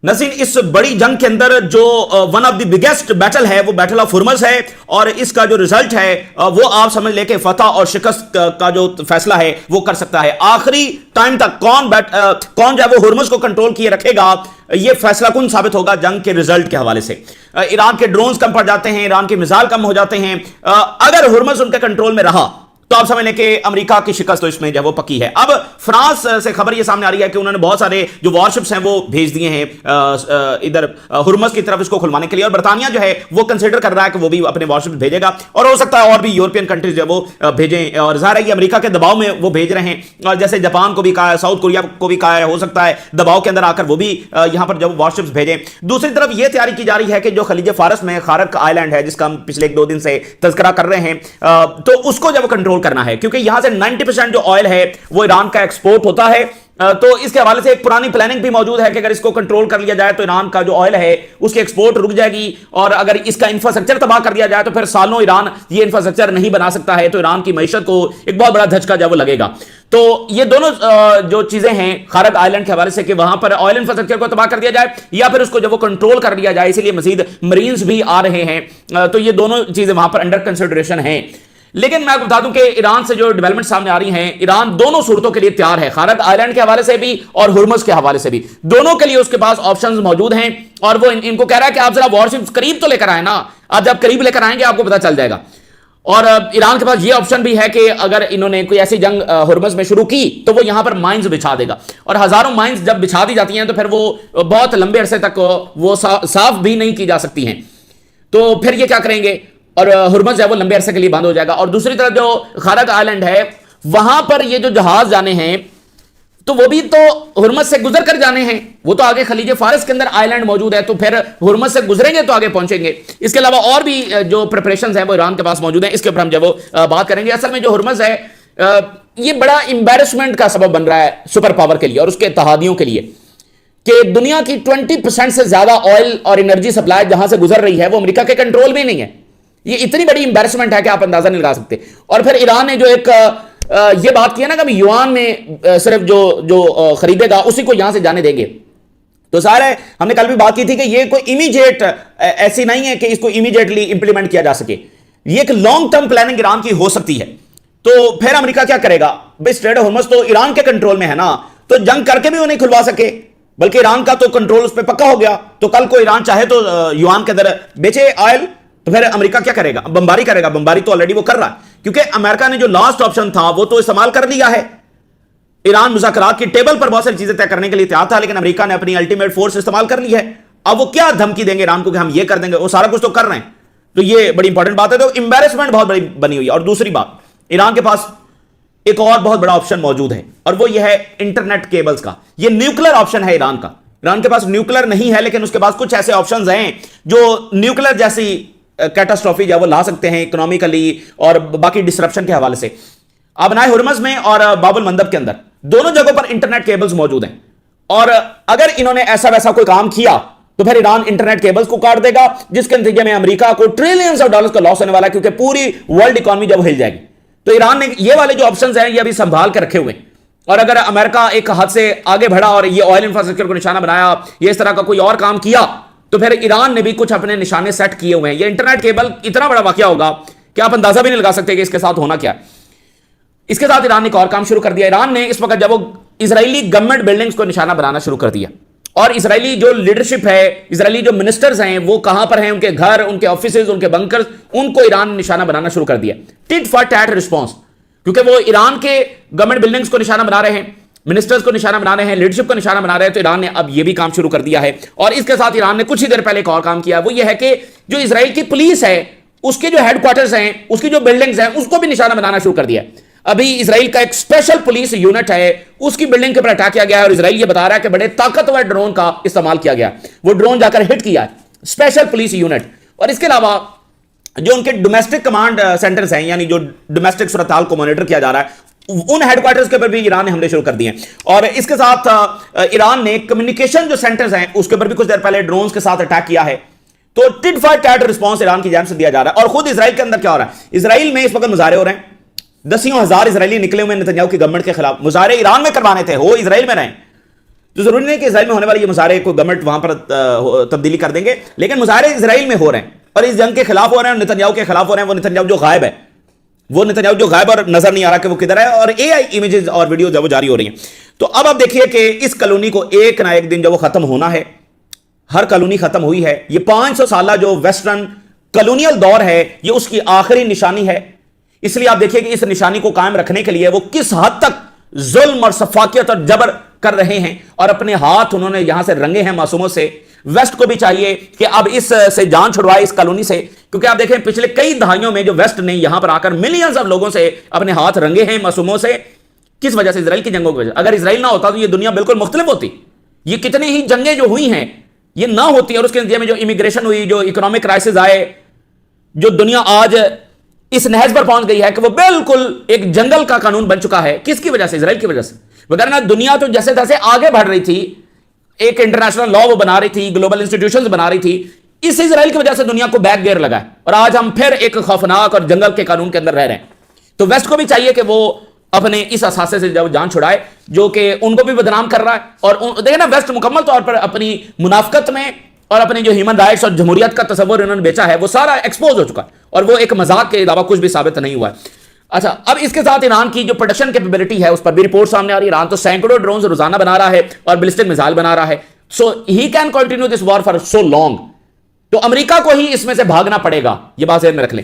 नसीन, इस बड़ी जंग के अंदर जो one of the biggest battle है वो बैटल ऑफ हुर्मस है, और इसका जो रिजल्ट है वो आप समझ ले कि फतह और शिकस्त का जो फैसला है वो कर सकता है। आखिरी टाइम तक कौन जो है वो हुर्मस को कंट्रोल किए रखेगा, ये फैसला कौन साबित होगा जंग के रिजल्ट के हवाले से। ईरान के ड्रोन्स कम पड़ जाते हैं, ईरान के मिसाइल कम हो जाते हैं। अगर हुर्मस उनके कंट्रोल में रहा तो आप समझ लें कि अमेरिका की शिकस्त तो इसमें जो है वो पक्की है। अब फ्रांस से खबर ये सामने आ रही है कि उन्होंने बहुत सारे जो वॉरशिप्स हैं वो भेज दिए हैं इधर हुर्मस की तरफ इसको खुलवाने के लिए, और बरतानिया जो है वो कंसिडर कर रहा है कि वो भी अपने वॉरशिप्स भेजेगा, और हो सकता है और भी यूरोपियन कंट्रीज जो है वो भेजें, और जाहिर है कि अमेरिका के दबाव में वो भेज रहे हैं। और जैसे जापान को भी कहा है, साउथ कोरिया को भी कहा है, हो सकता है दबाव के अंदर आकर वो भी यहां पर जब वॉरशिप्स भेजें। दूसरी तरफ यह तैयारी की जा रही है कि जो खलीज फारस में खारक आइलैंड है, जिसका हम पिछले 1-2 दिन से तज़किरा कर रहे हैं, तो उसको जब कंट्रोल करना है, क्योंकि यहां से 90% जो ऑयल है वो ईरान का एक्सपोर्ट होता है। तो इसके हवाले से एक पुरानी प्लानिंग भी मौजूद है कि अगर इसको कंट्रोल कर लिया जाए तो ईरान का जो ऑयल है उसकी एक्सपोर्ट रुक जाएगी, और अगर इसका इंफ्रास्ट्रक्चर तबाह कर दिया जाए तो फिर सालों ईरान ये इंफ्रास्ट्रक्चर नहीं बना सकता है, तो ईरान की मईशत को एक बहुत बड़ा धचका जो वो लगेगा। तो ये दोनों जो चीजें हैं खारक आइलैंड के हवाले से कि वहां पर ऑयल इंफ्रास्ट्रक्चर को तबाह कर दिया जाए या फिर उसको जब वो कंट्रोल कर लिया जाए, इसीलिए मजीद मरीन्स भी आ रहे हैं। तो ये दोनों चीजें वहां पर अंडर कंसिडरेशन हैं। लेकिन मैं आपको बता दूं कि ईरान से जो डेवलपमेंट सामने आ रही हैं, ईरान दोनों सूरतों के लिए तैयार है, खारक आइलैंड के हवाले से भी और हुर्मस के हवाले से भी, दोनों के लिए उसके पास ऑप्शंस मौजूद हैं। और वो इनको कह रहा है कि आप जरा वॉरशिप्स करीब तो लेकर आए ना, आप जब करीब लेकर आएंगे आपको पता चल जाएगा। और ईरान के पास ये ऑप्शन भी है कि अगर इन्होंने कोई ऐसी जंग हुर्मस में शुरू की तो वो यहां पर माइंस बिछा देगा, और हजारों माइंस जब बिछा दी जाती हैं तो फिर वो बहुत लंबे अरसे तक वो साफ भी नहीं की जा सकती हैं। तो फिर ये क्या करेंगे, और हुर्मस है वो लंबे अरसे के लिए बंद हो जाएगा। और दूसरी तरफ जो खारक आइलैंड है वहां पर ये जो जहाज जाने हैं तो वो भी तो हुर्मस से गुजर कर जाने हैं, वो तो आगे खलीज फारस के अंदर आइलैंड मौजूद है, तो फिर हुर्मस से गुजरेंगे तो आगे पहुंचेंगे। इसके अलावा और भी जो प्रिपरेशंस हैं वो ईरान के पास मौजूद हैं, इसके ऊपर हम जब वो बात करेंगे। असल में जो हुर्मस है ये बड़ा इंबैरेसमेंट का सबब बन रहा है सुपर पावर के लिए और उसके इत्तेहादियों के लिए, कि दुनिया की 20% से ज्यादा ऑयल और एनर्जी सप्लाई जहां से गुजर रही है वो अमेरिका के कंट्रोल में नहीं है। ये इतनी बड़ी इंबैरेसमेंट है कि आप अंदाजा नहीं लगा सकते। और फिर ईरान ने जो एक ये बात की है ना कि युआन में सिर्फ जो खरीदेगा उसी को यहां से जाने देंगे, तो सारे हमने कल भी बात की थी कि ये कोई इमीडिएट ऐसी नहीं है कि इसको इमीडिएटली इंप्लीमेंट किया जा सके, ये एक लॉन्ग टर्म प्लानिंग ईरान की हो सकती है। तो फिर अमेरिका क्या करेगा भाई, स्ट्रेट ऑफ हुर्मस तो ईरान के कंट्रोल में है ना, तो जंग करके भी वो नहीं खुलवा सके, बल्कि ईरान का तो कंट्रोल उस पर पक्का हो गया। तो कल को ईरान चाहे तो युआन के अंदर बेचे ऑयल, तो फिर अमेरिका क्या करेगा, बमबारी करेगा। बमबारी तो ऑलरेडी वो कर रहा है, क्योंकि अमेरिका ने जो लास्ट ऑप्शन था वो तो इस्तेमाल कर लिया है। ईरान मुज़ाकरात की टेबल पर बहुत सारी चीजें तय करने के लिए तैयार था, लेकिन अमेरिका ने अपनी अल्टीमेट फोर्स इस्तेमाल कर ली है। अब वो क्या धमकी देंगे ईरान को कि हम ये कर देंगे, वो सारा कुछ तो कर रहे हैं। तो ये बड़ी इंपॉर्टेंट बात है, तो इंबैरेसमेंट बहुत बड़ी बनी हुई है। और दूसरी बात, ईरान के पास एक और बहुत बड़ा ऑप्शन मौजूद है, और वो ये है इंटरनेट केबल्स का। ये न्यूक्लियर ऑप्शन है ईरान का। ईरान के पास न्यूक्लियर नहीं है, लेकिन उसके पास कुछ ऐसे ऑप्शंस हैं जो न्यूक्लियर जैसी कैटास्ट्रॉफी जो वो ला सकते हैं इकोनॉमिकली और बाकी डिसरप्शन के हवाले से। अब नाए हुर्मस में और बाबुल मंदब के अंदर दोनों जगहों पर इंटरनेट केबल्स मौजूद हैं, और अगर इन्होंने ऐसा वैसा कोई काम किया तो फिर ईरान इंटरनेट केबल्स को काट देगा, जिसके नतीजे में अमेरिका को ट्रिलियंस ऑफ डॉलर्स का लॉस होने वाला है, क्योंकि पूरी वर्ल्ड इकोनॉमी जब हिल जाएगी। तो ईरान ने ये वाले जो ऑप्शंस हैं ये अभी संभाल के रखे हुए हैं, और अगर अमेरिका एक हद से आगे बढ़ा और ये ऑयल इंफ्रास्ट्रक्चर को निशाना बनाया, ये इस तरह का कोई और काम किया, तो फिर ईरान ने भी कुछ अपने निशाने सेट किए हुए हैं। ये इंटरनेट केबल इतना बड़ा वाकया होगा कि आप अंदाजा भी नहीं लगा सकते कि इसके साथ होना क्या है। इसके साथ ईरान ने एक और काम शुरू कर दिया। ईरान ने इस वक्त जब वो इजरायली गवर्नमेंट बिल्डिंग्स को निशाना बनाना शुरू कर दिया, और इजरायली जो लीडरशिप है, इजरायली जो मिनिस्टर्स हैं वो कहां पर हैं, उनके घर, उनके ऑफिसेज, उनके बंकर्स, उनको ईरान ने निशाना बनाना शुरू कर दिया। टिट फॉर टैट रिस्पॉन्स, क्योंकि वो ईरान के गवर्नमेंट बिल्डिंग्स को निशाना बना रहे हैं, मिनिस्टर्स को निशाना बना रहे हैं, लीडरशिप को निशाना बना रहे हैं, तो ईरान ने अब ये भी काम शुरू कर दिया है। और इसके साथ ईरान ने कुछ ही देर पहले एक और काम किया, वो ये है कि जो इजराइल की पुलिस है उसके जो हेडक्वार्टर्स हैं, उसकी जो बिल्डिंग्स हैं, उसको भी निशाना बनाना शुरू कर दिया। अभी इजराइल का एक स्पेशल पुलिस यूनिट है, उसकी बिल्डिंग के ऊपर अटैक किया गया है, और इजराइल ये बता रहा है कि बड़े ताकतवर ड्रोन का इस्तेमाल किया गया, वो ड्रोन जाकर हिट किया है, स्पेशल पुलिस यूनिट। और इसके अलावा जो उनके डोमेस्टिक कमांड सेंटर्स हैं, यानी जो डोमेस्टिक सूरत हाल को मॉनिटर किया जा रहा है, उन हेडक्वार्टर्स के ऊपर भी ईरान ने हमले शुरू कर दिए। और इसके साथ ईरान ने कम्युनिकेशन जो सेंटर्स हैं उसके ऊपर भी कुछ देर पहले ड्रोन्स के साथ अटैक किया है। तो tit for tat response Iran की जानिब से दिया जा रहा है। और खुद इजराइल के अंदर क्या हो रहा है, इजराइल में इस वक्त मुजाहरे हो रहे हैं, दसियों हजार इजरायली निकले हुए नेतन्याहू की गवर्नमेंट के खिलाफ। मुजाहरे ईरान में करवाने थे, हो इजराइल में रहे, तो जरूरी नहीं कि इसराइल में होने वाले ये मुजाहरे को गवर्नमेंट वहां पर तब्दीली कर देंगे, लेकिन मुजाहरे इसराइल में हो रहे हैं और इस जंग के खिलाफ हो रहे हैं, नेतन्याहू के खिलाफ हो रहे हैं। वो नेतन्याहू जो गायब है, वो नेतन्याहू जो गायब और नजर नहीं आ रहा कि वो किधर है, और एआई इमेजेस और वीडियो जब वो जारी हो रही हैं। तो अब आप देखिए कि इस कॉलोनी को एक ना एक दिन जब वो खत्म होना है, हर कॉलोनी खत्म हुई है। ये 500 साल जो वेस्टर्न कॉलोनियल दौर है, ये उसकी आखिरी निशानी है। इसलिए आप देखिए कि इस निशानी को कायम रखने के लिए वो किस हद तक जुल्म और सफाकियत और जबर कर रहे हैं, और अपने हाथ उन्होंने यहां से रंगे हैं मासूमों से। वेस्ट को भी चाहिए कि अब इस से जान छुड़वाए, इस कॉलोनी से, क्योंकि आप देखें पिछले कई दहाइयों में जो वेस्ट ने यहां पर आकर मिलियंस ऑफ लोगों से अपने हाथ रंगे हैं मासूमों से। किस वजह से? इसराइल की जंगों की वजह। अगर इसराइल ना होता तो ये दुनिया बिल्कुल मुख्तलिफ होती। ये कितनी ही जंगें जो हुई हैं ये ना होती, और उसके नतीजे में जो इमिग्रेशन हुई, जो इकोनॉमिक क्राइसिस आए, जो दुनिया आज इस नहज पर पहुंच गई है कि वो बिल्कुल एक जंगल का कानून बन चुका है। किसकी वजह से? इसराइल की वजह से। वगैरह दुनिया तो जैसे तैसे आगे बढ़ रही थी, एक इंटरनेशनल लॉ वो बना रही थी, ग्लोबल इंस्टीट्यूशंस बना रही थी। इस इसराइल की वजह से दुनिया को बैक गियर लगा है और आज हम फिर एक खौफनाक और जंगल के कानून के अंदर रह रहे हैं। तो वेस्ट को भी चाहिए कि वो अपने इस असासे से जब जान छुड़ाए जो कि उनको भी बदनाम कर रहा है। और देखिए ना, वेस्ट मुकम्मल तौर पर अपनी मुनाफकत में और अपने जो ह्यूमन राइट्स और जमहूरियत का तस्वर इन्होंने बेचा है, वो सारा एक्सपोज हो चुका है और वो एक मजाक के अलावा कुछ भी साबित नहीं हुआ है। अच्छा, अब इसके साथ ईरान की जो प्रोडक्शन कैपेबिलिटी है उस पर भी रिपोर्ट सामने आ रही है। ईरान तो सैकड़ों ड्रोन रोजाना बना रहा है और बैलिस्टिक मिसाइल बना रहा है। So he can continue this war for so long. तो अमेरिका को ही इसमें से भागना पड़ेगा, ये बात ध्यान में रख लें।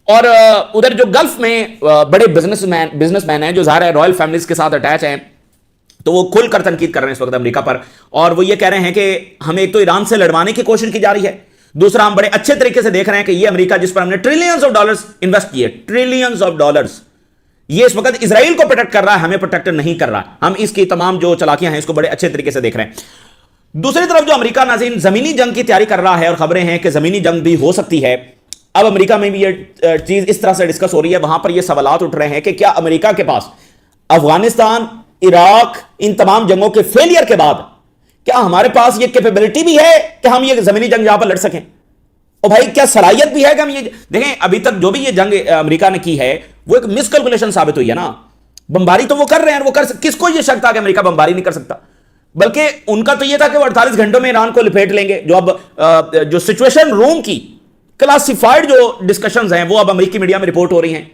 और उधर जो गल्फ में बड़े बिजनेसमैन हैं जो ज़ाहिर है रॉयल फैमिलीज के साथ अटैच हैं, तो वो खुलकर तनकीद कर रहे हैं इस वक्त अमेरिका पर। और वो ये कह रहे हैं कि हमें एक तो ईरान से लड़वाने की कोशिश की जा रही है, दूसरा हम बड़े अच्छे तरीके से देख रहे हैं कि ये अमेरिका जिस पर हमने ट्रिलियंस ऑफ डॉलर्स इन्वेस्ट किए, ट्रिलियंस ऑफ डॉलर्स, ये इस वक्त इसराइल को प्रोटेक्ट कर रहा है, हमें प्रोटेक्ट नहीं कर रहा। हम इसकी तमाम जो चलाकियां हैं इसको बड़े अच्छे तरीके से देख रहे हैं। दूसरी तरफ जो अमेरिका नाज़रीन जमीनी जंग की तैयारी कर रहा है और खबरें हैं कि जमीनी जंग भी हो सकती है। अब अमेरिका में भी ये चीज इस तरह से डिस्कस हो रही है, वहां पर ये सवालात उठ रहे हैं कि क्या अमेरिका के पास अफगानिस्तान, इराक, इन तमाम जंगों के फेलियर के बाद क्या हमारे पास ये कैपेबिलिटी भी है कि हम ये जमीनी जंग यहां पर लड़ सकें? और भाई क्या सलाहियत भी है कि हम ये देखें? अभी तक जो भी ये जंग अमेरिका ने की है वो एक मिसकैलकुलेशन साबित हुई है ना। बमबारी तो वो कर रहे हैं, वो किसको ये शक था कि अमेरिका बमबारी नहीं कर सकता? बल्कि उनका तो ये था कि वो 48 घंटों में ईरान को लिपेट लेंगे। जो अब जो सिचुएशन रूम की क्लासिफाइड जो डिस्कशंस हैं वो अब अमेरिकी मीडिया में रिपोर्ट हो रही हैं,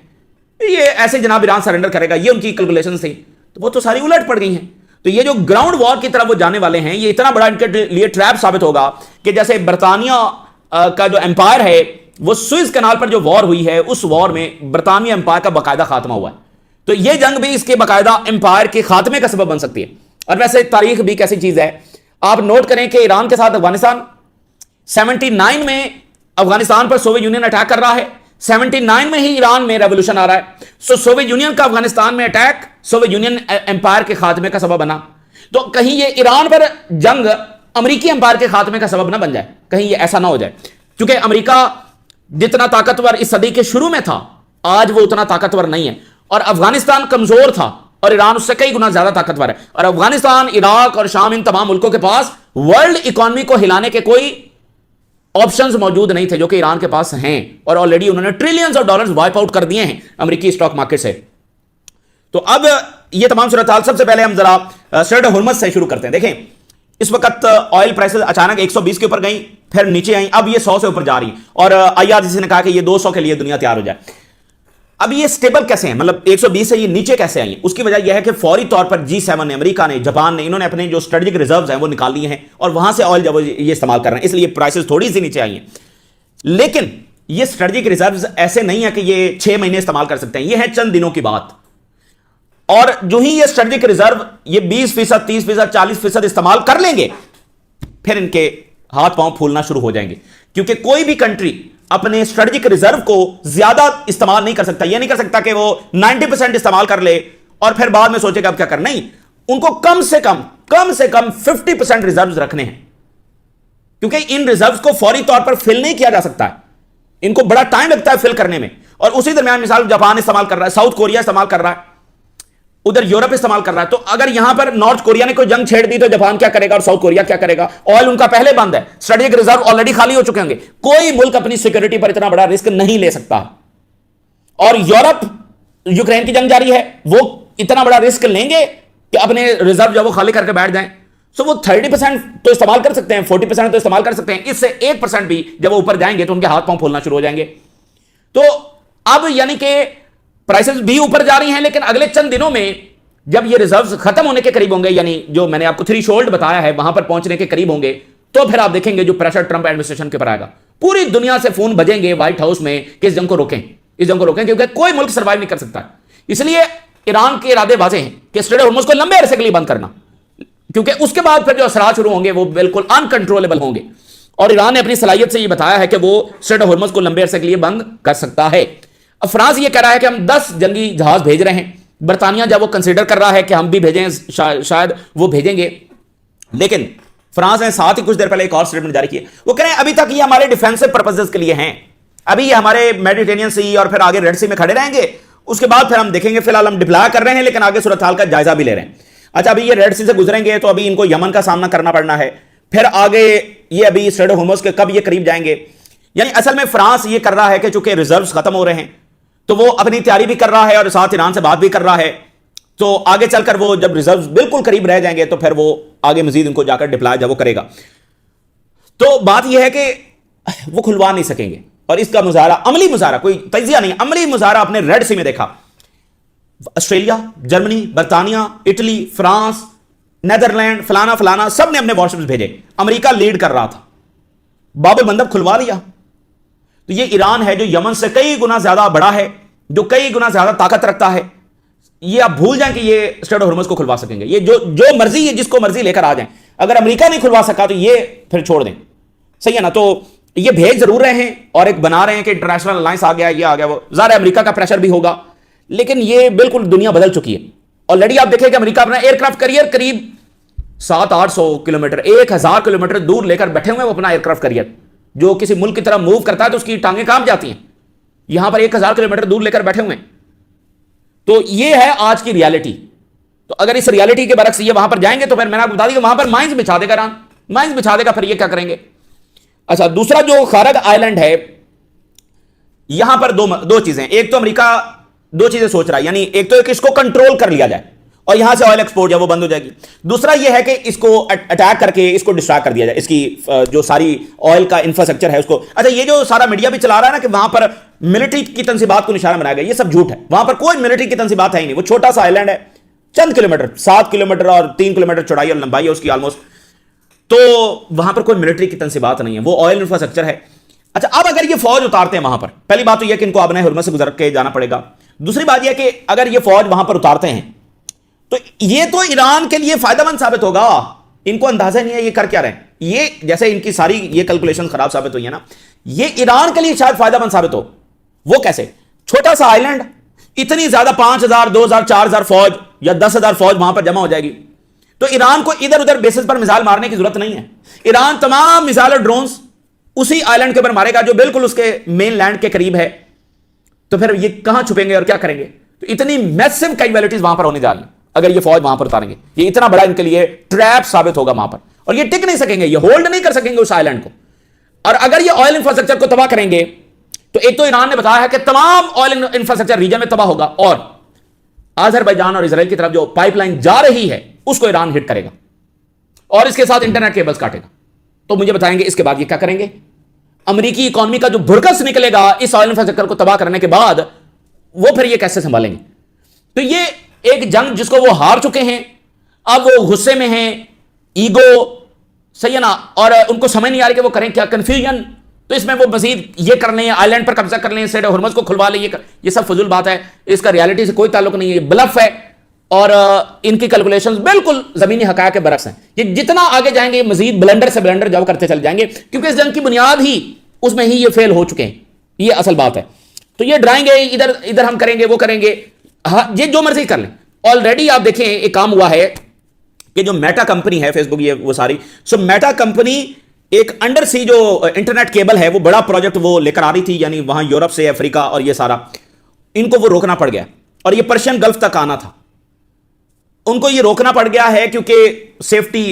ये ऐसे जनाब ईरान सरेंडर करेगा, ये उनकी कैलकुलेशंस थी, तो वो तो सारी उलट पड़ गई हैं। तो ये जो ग्राउंड वॉर की तरफ वो जाने वाले हैं, ये इतना बड़ा इनके लिए ट्रैप साबित होगा कि जैसे बरतानिया का जो एम्पायर है, वो सुइज कनाल पर जो वॉर हुई है, उस वॉर में बरतानिया एम्पायर का बाकायदा खात्मा हुआ है। तो ये जंग भी इसके बाकायदा एम्पायर के खात्मे का सबब बन सकती है। और वैसे तारीख भी कैसी चीज है, आप नोट करें कि ईरान के साथ अफगानिस्तान 79 में अफगानिस्तान पर सोवियत यूनियन अटैक कर रहा है, 79 में ही ईरान में रेवोल्यूशन आ रहा है। सो सोवियत यूनियन का अफगानिस्तान में अटैक सोवियत यूनियन एम्पायर के खात्मे का सबब बना। तो कहीं ये ईरान पर जंग अमेरिकी एम्पायर के खात्मे का सबब ना बन जाए, कहीं ये ऐसा ना हो जाए। क्योंकि अमेरिका जितना ताकतवर इस सदी के शुरू में था, आज वो उतना ताकतवर नहीं है। और अफगानिस्तान कमजोर था और ईरान उससे कई गुना ज्यादा ताकतवर है। और अफगानिस्तान, इराक और शाम, इन तमाम मुल्कों के पास वर्ल्ड इकोनॉमी को हिलाने के कोई ऑप्शंस मौजूद नहीं थे जो कि ईरान के पास हैं। और ऑलरेडी उन्होंने trillions of dollars wipe out कर दिए हैं अमेरिकी स्टॉक मार्केट से। तो अब ये तमाम सूरत हाल, सबसे पहले हम जरा स्ट्रेट ऑफ हुर्मुज़ से शुरू करते हैं। देखें, इस वक्त ऑयल प्राइसेस अचानक 120 के ऊपर गई, फिर नीचे आई, अब ये 100 से ऊपर जा रही है। और IRGC ने कहा कि ये 200 के लिए दुनिया तैयार हो जाए। अब ये स्टेबल कैसे हैं, मतलब 120 से ये नीचे कैसे आई? उसकी वजह यह है कि फौरी तौर पर G7 ने, अमेरिका ने, जापान ने, इन्होंने अपने जो स्ट्रेटेजिक रिजर्व्स हैं वो निकाल लिए हैं और वहां से ऑयल जब ये इस्तेमाल कर रहे हैं, इसलिए प्राइसेस थोड़ी सी नीचे आई हैं। लेकिन ये स्ट्रेटेजिक रिजर्व्स ऐसे नहीं है कि ये 6 महीने इस्तेमाल कर सकते हैं, ये है चंद दिनों की बात। और जो ही ये स्ट्रेटेजिक रिजर्व ये 20%, 30%, 40% इस्तेमाल कर लेंगे, फिर इनके हाथ पांव फूलना शुरू हो जाएंगे। क्योंकि कोई भी कंट्री अपने स्ट्रेटेजिक रिजर्व को ज्यादा इस्तेमाल नहीं कर सकता। यह नहीं कर सकता कि वो 90% इस्तेमाल कर ले और फिर बाद में सोचेगा अब क्या करना। नहीं, उनको कम से कम 50% रिजर्व्स रखने हैं, क्योंकि इन रिजर्व्स को फौरी तौर पर फिल नहीं किया जा सकता है, इनको बड़ा टाइम लगता है फिल करने में। और उसी दरमियान मिसाल जापान इस्तेमाल कर रहा है, साउथ कोरिया इस्तेमाल कर रहा है, उधर यूरोप इस्तेमाल कर रहा है। तो अगर यहां पर नॉर्थ कोरिया ने कोई जंग छेड़ दी तो जापान क्या करेगा और साउथ कोरिया क्या करेगा? ऑयल उनका पहले बंद है, स्ट्रेटेजिक रिजर्व ऑलरेडी खाली हो चुके होंगे। कोई मुल्क अपनी सिक्योरिटी पर इतना बड़ा रिस्क नहीं ले सकता। और यूरोप, यूक्रेन की जंग जारी है, वो इतना बड़ा रिस्क लेंगे कि अपने रिजर्व जो वो खाली करके बैठ जाएं। सो वो 30% तो इस्तेमाल कर सकते हैं, 40% तो इस्तेमाल कर सकते हैं, इससे 1% भी जब वो ऊपर जाएंगे तो उनके हाथ पांव फूलना शुरू हो जाएंगे। तो अब यानी कि प्राइसेस भी ऊपर जा रही हैं, लेकिन अगले चंद दिनों में जब ये रिजर्व्स खत्म होने के करीब होंगे, यानी जो मैंने आपको थ्रेशोल्ड बताया है वहां पर पहुंचने के करीब होंगे, तो फिर आप देखेंगे जो प्रेशर ट्रंप एडमिनिस्ट्रेशन के ऊपर आएगा। पूरी दुनिया से फोन बजेंगे व्हाइट हाउस में कि इस जंग को रोकें, इस जंग को रोकें, क्योंकि कोई मुल्क सर्वाइव नहीं कर सकता। इसलिए ईरान के इरादे वाजे हैं कि स्ट्रेट ऑफ हॉर्मुज़ को लंबे अरसे के लिए बंद करना, क्योंकि उसके बाद फिर जो असरात शुरू होंगे वो बिल्कुल अनकंट्रोलेबल होंगे। और ईरान ने अपनी सलाहियत से ये बताया है कि वो स्ट्रेट ऑफ हॉर्मुज़ को लंबे अरसे के लिए बंद कर सकता है। अब फ्रांस ये कह रहा है कि हम 10 जंगी जहाज भेज रहे हैं। बरतानिया जब वो कंसीडर कर रहा है कि हम भी भेजें, शायद वो भेजेंगे, लेकिन फ्रांस ने साथ ही कुछ देर पहले एक और स्टेटमेंट जारी की। वो कह रहे हैं अभी तक ये हमारे डिफेंसिव पर्पसेस के लिए हैं, अभी ये हमारे मेडिटेरियन सी और फिर आगे रेड सी में खड़े रहेंगे, उसके बाद फिर हम देखेंगे। फिलहाल हम डिप्लॉय कर रहे हैं, लेकिन आगे सूरत हाल का जायजा भी ले रहे हैं। अच्छा, अभी ये रेड सी से गुजरेंगे तो अभी इनको यमन का सामना करना पड़ना है, फिर आगे ये अभी स्ट्रेट ऑफ हॉर्मुज़ के कब ये करीब जाएंगे। यानी असल में फ्रांस ये कर रहा है कि चूंकि रिजर्व्स खत्म हो रहे हैं तो वो अपनी तैयारी भी कर रहा है और साथ ईरान से बात भी कर रहा है। तो आगे चलकर वो जब रिजर्व्स बिल्कुल करीब रह जाएंगे तो फिर वो आगे मजीद इनको जाकर डिप्लॉय जब वो करेगा, तो बात यह है कि वो खुलवा नहीं सकेंगे। और इसका मुजाहरा, अमली मुजाहरा, कोई तजिया नहीं, अमली मुजाहरा अपने रेड सी में देखा। ऑस्ट्रेलिया, जर्मनी, बर्तानिया, इटली, फ्रांस, नेदरलैंड, फलाना फलाना सब ने अपने वॉरशिप्स भेजे। अमेरिका लीड कर रहा था, बाब अल मंदब खुलवा दिया। तो ये ईरान है जो यमन से कई गुना ज्यादा बड़ा है, जो कई गुना ज्यादा ताकत रखता है। ये आप भूल जाएं कि ये स्ट्रेट ऑफ हॉर्मुज़ को खुलवा सकेंगे। ये जो मर्जी है, जिसको मर्जी लेकर आ जाएं। अगर अमेरिका नहीं खुलवा सका तो ये फिर छोड़ दें, सही है ना। तो ये भेज जरूर रहे हैं और एक बना रहे हैं कि इंटरनेशनल अलायंस आ गया, ये आ गया, वो ज़ाहिर है अमेरिका का प्रेशर भी होगा, लेकिन ये बिल्कुल दुनिया बदल चुकी है। ऑलरेडी आप देखें कि अमेरिका अपना एयरक्राफ्ट करियर करीब 700-800 किलोमीटर, 1000 किलोमीटर दूर लेकर बैठे हुए हैं वो अपना एयरक्राफ्ट करियर। जो किसी मुल्क की तरफ मूव करता है तो उसकी टांगें कांप जाती हैं, यहां पर 1000 किलोमीटर दूर लेकर बैठे हुए हैं। तो ये है आज की रियलिटी। तो अगर इस रियलिटी के बरक्स ये वहां पर जाएंगे तो फिर मैंने आपको बता दिया वहां पर माइंस बिछा देगा ईरान, माइंस बिछा देगा, फिर ये क्या करेंगे। अच्छा, दूसरा जो खारग आइलैंड है, यहां पर दो चीजें। एक तो अमेरिका दो चीजें सोच रहा है, यानी एक तो इसको कंट्रोल कर लिया जाए और यहां से ऑयल एक्सपोर्ट है वो बंद हो जाएगी। दूसरा यह है कि इसको अटैक करके इसको डिस्ट्रॉय कर दिया जाए, इसकी जो सारी ऑयल का इंफ्रास्ट्रक्चर है उसको। अच्छा, ये जो सारा मीडिया भी चला रहा है ना कि वहां पर मिलिट्री की तंसीबात को निशाना बनाया गया, ये सब झूठ है। वहां पर कोई मिलिट्री की तंसीबात है ही नहीं। वो छोटा सा आइलैंड है, चंद किलोमीटर, 7 किलोमीटर और 3 किलोमीटर चौड़ाई और लंबाई है उसकी ऑलमोस्ट। तो वहां पर कोई मिलिट्री की तंसीबात नहीं है, वो ऑयल इंफ्रास्ट्रक्चर है। अच्छा, अब अगर ये फौज उतारते हैं वहां पर, पहली बात तो यह कि इनको अपने हुर्मत से गुजर के जाना पड़ेगा। दूसरी बात यह कि अगर ये फौज वहां पर उतारते हैं तो ये तो ईरान के लिए फायदेमंद साबित होगा। इनको अंदाजा नहीं है ये कर क्या रहे हैं। ये जैसे इनकी सारी ये कैलकुलेशन खराब साबित हुई है ना, ये ईरान के लिए शायद फायदेमंद साबित हो। वो कैसे? छोटा सा आइलैंड, इतनी ज्यादा 5000, 2000, 4000 फौज या 10,000 फौज वहां पर जमा हो जाएगी। तो ईरान को इधर उधर बेसिस पर मिसाइल मारने की जरूरत नहीं है। ईरान तमाम मिसाइल और ड्रोन्स उसी आइलैंड के ऊपर मारेगा जो बिल्कुल उसके मेन लैंड के करीब है। तो फिर ये कहां छुपेंगे और क्या करेंगे? तो इतनी मैसिव कैजुअलिटीज वहां पर होने जा रही है अगर ये फौज वहां पर उतारेंगे। ये इतना बड़ा इनके लिए ट्रैप साबित होगा वहां पर, और ये टिक नहीं सकेंगे, ये होल्ड नहीं कर सकेंगे उस आइलैंड को। और अगर ये ऑयल इंफ्रास्ट्रक्चर को तबाह करेंगे तो एक तो ईरान ने बताया है कि तमाम ऑयल इंफ्रास्ट्रक्चर रीजन में तबाह होगा, और अजरबैजान और इजराइल की तरफ जो पाइपलाइन जा रही है उसको ईरान हिट करेगा और इसके साथ इंटरनेट केबल्स काटेगा। तो मुझे बताएंगे इसके बाद ये क्या करेंगे? अमेरिकी इकोनॉमी का जो भुरकस निकलेगा इस ऑयल इंफ्रास्ट्रक्चर को तबाह करने के बाद, वो फिर ये कैसे संभालेंगे? तो ये एक जंग जिसको वो हार चुके हैं, अब वो गुस्से में हैं, ईगो, सही है ना, और उनको समझ नहीं आ रही कि वो करें क्या, कंफ्यूजन। तो इसमें वो मजीद ये कर लें, आइलैंड पर कब्जा कर लें, स्ट्रेट ऑफ हॉर्मुज़ को खुलवा लें, ये सब फजूल बात है। इसका रियलिटी से कोई ताल्लुक नहीं है, ये ब्लफ है और इनकी कैलकुलेशंस बिल्कुल जमीनी हकायक के बरक्स हैं। ये जितना आगे जाएंगे मजीद ब्लंडर से ब्लंडर जब करते चले जाएंगे, क्योंकि इस जंग की बुनियाद ही उसमें ही ये फेल हो चुके हैं। ये असल बात है। तो ये डराएंगे, इधर इधर हम करेंगे, वो करेंगे, हाँ, ये जो मर्जी कर लें। ऑलरेडी आप देखें एक काम हुआ है कि जो मेटा कंपनी है, फेसबुक, ये वो सारी, सो मेटा कंपनी एक अंडर सी जो इंटरनेट केबल है वो बड़ा प्रोजेक्ट वो लेकर आ रही थी, यानी वहां यूरोप से अफ्रीका और ये सारा, इनको वो रोकना पड़ गया और ये पर्शियन गल्फ तक आना था। उनको ये रोकना पड़ गया है क्योंकि सेफ्टी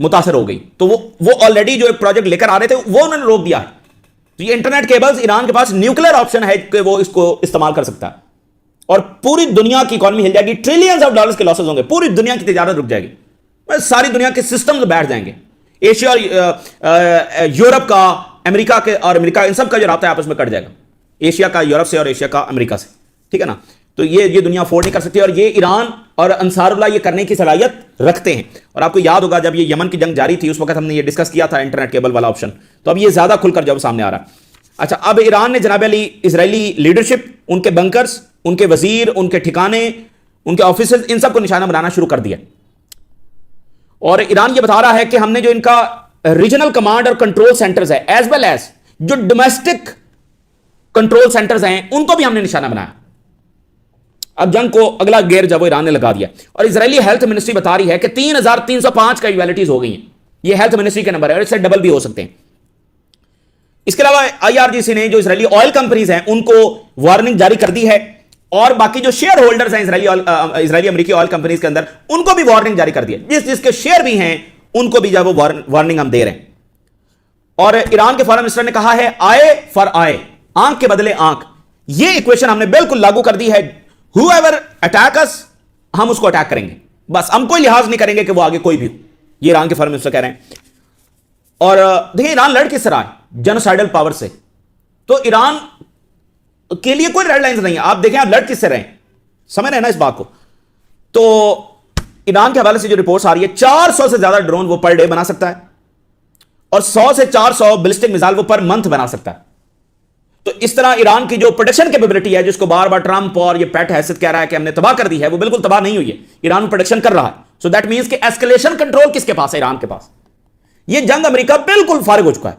मुतासर हो गई। तो वो ऑलरेडी जो एक प्रोजेक्ट लेकर आ रहे थे वो उन्होंने रोक दिया है। तो ये इंटरनेट केबल्स, ईरान के पास न्यूक्लियर ऑप्शन है कि वो इसको इस्तेमाल कर सकता है और पूरी दुनिया की इकॉनमी हिल जाएगी, ट्रिलियंस ऑफ डॉलर्स के लॉसेस होंगे, पूरी दुनिया की तिजारत रुक जाएगी। सारी दुनिया के सिस्टम्स बैठ जाएंगे। एशिया और यूरोप का, अमेरिका के और अमेरिका, इन सब का जो रास्ता है आपस में कट जाएगा, एशिया का यूरोप से और एशिया का अमेरिका से, ठीक है ना। तो ये दुनिया अफोर्ड नहीं कर सकती, और ये ईरान और अंसारुल्लाह ये करने की सलाहियत रखते हैं। और आपको याद होगा जब ये यमन की जंग जारी थी, उस वक्त हमने ये डिस्कस किया था इंटरनेट केबल वाला ऑप्शन, तो अब ये ज्यादा खुलकर जब सामने आ रहा है। अच्छा, अब ईरान ने जनाब अली इजरायली लीडरशिप, उनके बंकर्स, उनके वजीर, उनके ठिकाने, उनके ऑफिसर्स, इन सबको निशाना बनाना शुरू कर दिया। और ईरान ये बता रहा है कि हमने जो इनका रीजनल कमांड और कंट्रोल सेंटर्स है, एज वेल एज जो डोमेस्टिक कंट्रोल सेंटर्स हैं, उनको भी हमने निशाना बनाया। अब जंग को अगला गेयर जब ईरान ने लगा दिया। और इजरायली हेल्थ मिनिस्ट्री बता रही है कि 3,305 कैजुअलिटीज हो गई हैं। ये हेल्थ मिनिस्ट्री के नंबर है, और इससे डबल भी हो सकते हैं। इसके अलावा आईआरजीसी ने जो इजरायली ऑयल कंपनीज हैं उनको वार्निंग जारी कर दी है, और बाकी जो शेयर होल्डर्स हैं इजरायली अमेरिकी ऑयल कंपनीज के अंदर, उनको भी वार्निंग जारी कर दी है। जिसके शेयर भी हैं उनको भी जब वो वार्निंग हम दे रहे हैं। और ईरान के फॉरेन मिनिस्टर ने कहा है आय फॉर आय, आंख के बदले आंख। ये इक्वेशन हमने बिल्कुल लागू कर दी है। Whoever attack us, हम उसको अटैक करेंगे, बस हम कोई लिहाज नहीं करेंगे कि वो आगे कोई भी हो। ये ईरान के फॉरेन मिनिस्टर कह रहे हैं। और देखिए ईरान लड़ किस तरह है, जेनोसाइडल पावर से। तो ईरान के लिए कोई रेड लाइंस नहीं है। आप देखें आप लड़ किससे रहे, समझ रहे हैं ना इस बात को। तो ईरान के हवाले से जो रिपोर्ट्स आ रही है, 400 से ज्यादा ड्रोन वो पर डे बना सकता है, और 100 से 400 बैलिस्टिक मिसाइल वो पर मंथ बना सकता है। तो इस तरह ईरान की जो प्रोडक्शन कैपेबिलिटी है, जिसको बार बार ट्रंप और ये पैट हैसियत कह रहा है कि हमने तबाह कर दी है, वो बिल्कुल तबाह नहीं हुई है। ईरान प्रोडक्शन कर रहा है। सो दैट मींस कि एस्केलेशन कंट्रोल किसके पास है? ईरान के पास। ये जंग अमेरिका बिल्कुल फारिग हो चुका है।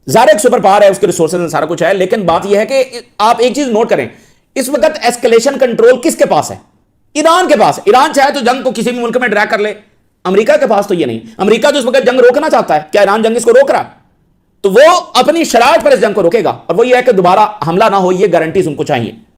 ज़ाहिर एक सुपर पावर है, उसके रिसोर्सेज सारा कुछ है, लेकिन बात यह है कि आप एक चीज नोट करें, इस वक्त एस्केलेशन कंट्रोल किसके पास है? ईरान के पास। ईरान चाहे तो जंग को किसी भी मुल्क में ड्रैग कर ले, अमेरिका के पास तो ये नहीं। अमेरिका तो इस वक्त जंग रोकना चाहता है। क्या ईरान जंग इसको रोक रहा है? तो वो अपनी शरारत पर इस जंग को रोकेगा, और वो ये है कि दोबारा हमला ना हो, ये गारंटीज उनको चाहिए।